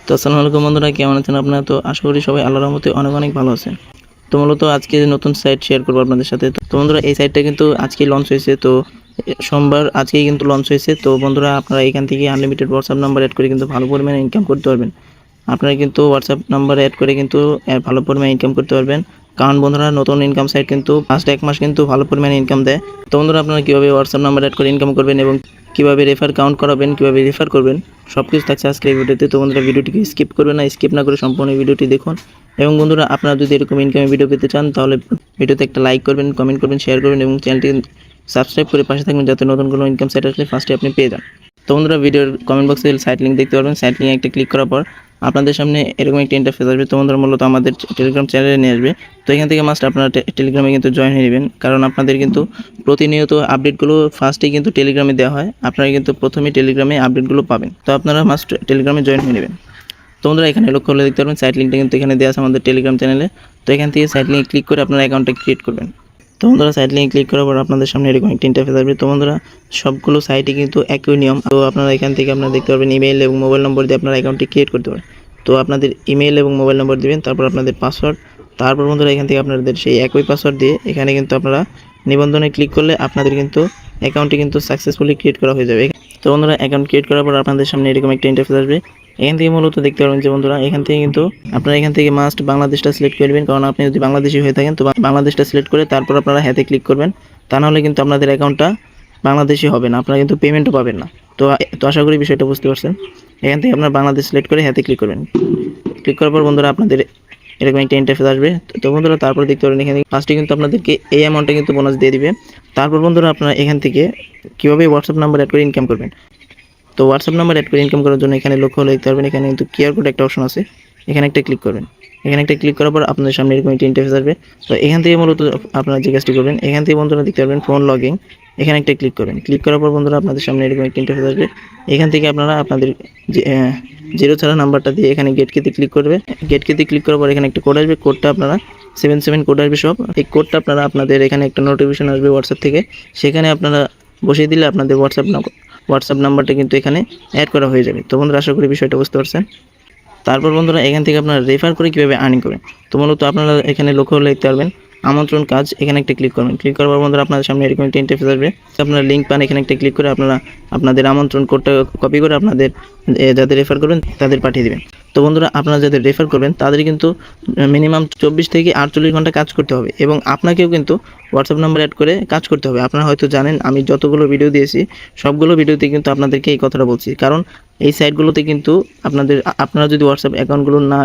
তো আসসালামু আলাইকুম বন্ধুরা, কেমন আছেন আপনারা? তো আশা করি সবাই আল্লাহর রহমতে অনেক অনেক ভালো আছেন। তো মূলত আজকে নতুন সাইট শেয়ার করবো আপনাদের সাথে। তো বন্ধুরা, এই সাইটটা কিন্তু আজকেই লঞ্চ হয়েছে। তো সোমবার আজকেই কিন্তু লঞ্চ হয়েছে। তো বন্ধুরা, আপনারা এখান থেকে আনলিমিটেড হোয়াটসঅ্যাপ নাম্বার অ্যাড করে কিন্তু ভালো পরিমাণে ইনকাম করতে পারবেন। আপনারা কিন্তু হোয়াটসঅ্যাপ নাম্বার অ্যাড করে কিন্তু ভালো পরিমাণে ইনকাম করতে পারবেন। কারণ বন্ধুরা, নতুন ইনকাম সাইট কিন্তু ফার্স্ট 1 মাস কিন্তু ভালো পরিমাণে ইনকাম দেয়। তো বন্ধুরা, আপনারা কীভাবে হোয়াটসঅ্যাপ নাম্বার অ্যাড করে ইনকাম করবেন এবং কীভাবে রেফার কাউন্ট করাবেন, কীভাবে রেফার করবেন, সব কিছু থাকছে আজকের এই ভিডিওতে। তো বন্ধুরা, ভিডিওটিকে স্কিপ করবেন না, স্কিপ না করে সম্পূর্ণ ভিডিওটি দেখুন। এবং বন্ধুরা, আপনারা যদি এরকম ইনকামের ভিডিও পেতে চান তাহলে ভিডিওতে একটা লাইক করবেন, কমেন্ট করবেন, শেয়ার করবেন এবং চ্যানেলটি সাবস্ক্রাইব করে পাশে থাকবেন যাতে নতুন কোনো ইনকাম সাইট আসলে ফার্স্টে আপনি পেয়ে যান। তো বন্ধুরা, ভিডিওর কমেন্ট বক্সে সাইট লিঙ্ক দেখতে পারবেন। সাইট লিঙ্কে একটা ক্লিক করার পর আপনাদের সামনে এরকম একটা ইন্টারফেস আসবে। তো বন্ধুরা, মূলত আমাদের টেলিগ্রাম চ্যানেলে নিয়ে আসবে। তো এখান থেকে মাস্ট আপনারা টেলিগ্রামে কিন্তু জয়েন হয়ে নেবেন, কারণ আপনাদের কিন্তু প্রতিনিয়ত আপডেটগুলো ফার্স্টেই কিন্তু টেলিগ্রামে দেওয়া হয়। আপনারা কিন্তু প্রথমেই টেলিগ্রামে আপডেটগুলো পাবেন। তো আপনারা মাস্ট টেলিগ্রামে জয়েন হয়ে নেবেন। তো বন্ধুরা, এখানে লক্ষ্য করলে দেখতে পারবেন সাইট লিঙ্কটা কিন্তু এখানে দেওয়া আছে আমাদের টেলিগ্রাম চ্যানেলে। তো এখান থেকে সাইট লিঙ্কে ক্লিক করে আপনারা অ্যাকাউন্টটা ক্রিয়েট করবেন। তো বন্ধুরা, সাইট লিঙ্কে ক্লিক করার পর আপনাদের সামনে এরকম একটা ইন্টারফেস আসবে। তো বন্ধুরা, সবগুলো সাইটে কিন্তু একই নিয়ম। তো আপনারা এখান থেকে আপনারা দেখতে পারবেন ইমেইল এবং মোবাইল নম্বর দিয়ে আপনারা অ্যাকাউন্টটি ক্রিয়েট করতে পারেন। তো আপনাদের ইমেইল এবং মোবাইল নম্বর দিবেন, তারপর আপনাদের পাসওয়ার্ড, তারপর বন্ধুরা এখান থেকে আপনাদের সেই একই পাসওয়ার্ড দিয়ে এখানে কিন্তু আপনারা নিবন্ধনে ক্লিক করলে আপনাদের কিন্তু অ্যাকাউন্টটি কিন্তু সাকসেসফুলি ক্রিয়েট করা হয়ে যাবে। তো বন্ধুরা, অ্যাকাউন্ট ক্রিয়েট করার পর আপনাদের সামনে এরকম একটা ইন্টারফেস আসবে। এখান থেকে মূলত দেখতে পারবেন যে বন্ধুরা, এখান থেকে কিন্তু আপনারা এখান থেকে মাস্ট বাংলাদেশটা সিলেক্ট করবেন, কারণ আপনি যদি বাংলাদেশি হয়ে থাকেন তো বাংলাদেশটা সিলেক্ট করে তারপর আপনারা হ্যাঁতে ক্লিক করবেন। তা নাহলে কিন্তু আপনাদের অ্যাকাউন্টটা বাংলাদেশি হবে না, আপনারা কিন্তু পেমেন্টও পাবেন না। তো আশা করি বিষয়টা বুঝতে পারছেন। এখান থেকে আপনারা বাংলাদেশ সিলেক্ট করে হ্যাঁতে ক্লিক করবেন। ক্লিক করার পর বন্ধুরা, আপনাদের এরকম একটা ইন্টারফেস আসবে। তো বন্ধুরা, তারপর দেখতে পারেন এখানে ফার্স্টে কিন্তু আপনাদেরকে এই অ্যামাউন্টটা কিন্তু বোনাস দিয়ে দিবে। তারপর বন্ধুরা, আপনারা এখান থেকে কীভাবে হোয়াটসঅ্যাপ নাম্বার অ্যাড করে ইনকাম করবেন। তো হোয়াটসঅ্যাপ নাম্বার অ্যাড করে ইনকাম করার জন্য এখানে লক্ষ্য হলে দেখতে পারবেন এখানে কিন্তু কিউআর কোড একটা অপশন আছে, এখানে একটা ক্লিক করবেন। এখানে একটা ক্লিক করার পর আপনাদের সামনে এরকম একটা ইন্টারফেস আসবে। তো এখান থেকে মূলত আপনারা যে কাজটি করবেন, এখান থেকে বন্ধুরা দেখতে পারবেন ফোন লগইন, এখানে একটা ক্লিক করবেন। ক্লিক করার পর বন্ধুরা, আপনাদের সামনে এরকম একটা ইন্টারফেস আসবে। এখান থেকে আপনারা আপনাদের জিরো ছাড়া নাম্বারটা দিয়ে এখানে গেট কিতে ক্লিক করবে। গেট কিতে ক্লিক করার পর এখানে একটা কোড আসবে, কোডটা আপনারা 77 কোড আসবে সব। এই কোডটা আপনারা আপনাদের এখানে একটা নোটিফিকেশন আসবে হোয়াটসঅ্যাপ থেকে, সেখানে আপনারা বসিয়ে দিলে আপনাদের হোয়াটসঅ্যাপ নাম্বারটা কিন্তু এখানে অ্যাড করা হয়ে যাবে। তো বন্ধুরা, আশা করি বিষয়টা বুঝতে পারছেন। তারপর বন্ধুরা, এখান থেকে আপনারা রেফার করে কীভাবে আর্নিং করবেন। তো মূলত আপনারা এখানে লক্ষ্য হলে দেখতে পারবেন আমন্ত্রণ কাজ, এখানে একটা ক্লিক করবেন। ক্লিক করার পর বন্ধুরা, আপনাদের সামনে এরকম একটা ইন্টারফেস আসবে। আপনারা লিঙ্ক পান, এখানে একটা ক্লিক করে আপনারা আপনাদের আমন্ত্রণ কোডটা কপি করে আপনাদের যাদের রেফার করবেন তাদের পাঠিয়ে দেবেন। তো বন্ধুরা, আপনারা যাদের রেফার করবেন তাদের কিন্তু মিনিমাম 24 থেকে 48 ঘন্টা কাজ করতে হবে এবং আপনাকেও কিন্তু হোয়াটসঅ্যাপ নাম্বার অ্যাড করে কাজ করতে হবে। আপনারা হয়তো জানেন, আমি যতগুলো ভিডিও দিয়েছি সবগুলো ভিডিওতে কিন্তু আপনাদেরকে এই কথাটা বলছি, কারণ এই সাইটগুলোতে কিন্তু আপনারা যদি হোয়াটসঅ্যাপ অ্যাকাউন্টগুলো না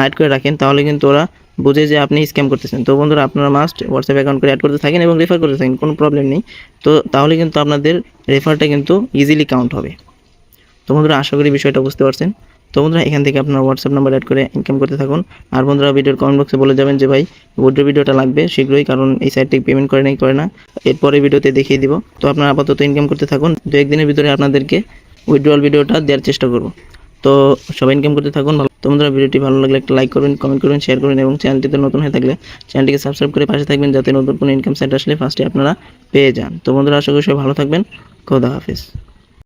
অ্যাড করে রাখেন তাহলে কিন্তু ওরা বুঝে যে আপনি স্ক্যাম করতেছেন। তো বন্ধুরা, আপনারা মাস্ট হোয়াটসঅ্যাপ অ্যাকাউন্ট করে অ্যাড করতে থাকেন এবং রেফার করতে থাকেন, কোনো প্রবলেম নেই। তো তাহলে কিন্তু আপনাদের রেফারটা কিন্তু ইজিলি কাউন্ট হবে। তো বন্ধুরা, আশা করি বিষয়টা বুঝতে পারছেন। তো বন্ধুরা, এখান থেকে আপনারা হোয়াটসঅ্যাপ নাম্বার অ্যাড করে ইনকাম করতে থাকুন। আর বন্ধুরা, ভিডিওর কমেন্ট বক্সে বলে যাবেন যে ভাই ভিডিওটা লাগবে শীঘ্রই, কারণ এই সাইট থেকে পেমেন্ট করে না, এরপরে ভিডিওতে দেখিয়ে দিব। তো আপনারা আপাতত ইনকাম করতে থাকুন, 2-1 দিনের ভিতরে আপনাদেরকে উইথড্রয়াল ভিডিওটা দেওয়ার চেষ্টা করব। তো সবাই ইনকাম করতে থাকুন। তো বন্ধুরা, ভিডিওটি ভালো লাগলে একটা লাইক করবেন, কমেন্ট করবেন, শেয়ার করবেন এবং চ্যানেলটিতে নতুন হয়ে থাকলে চ্যানেলটিকে সাবস্ক্রাইব করে পাশে থাকবেন যাতে নতুন কোনো ইনকাম সাইট আসলে ফার্স্টে আপনারা পেয়ে যান। তো বন্ধুরা, আশা করি সবাই ভালো থাকবেন। খোদা হাফেজ।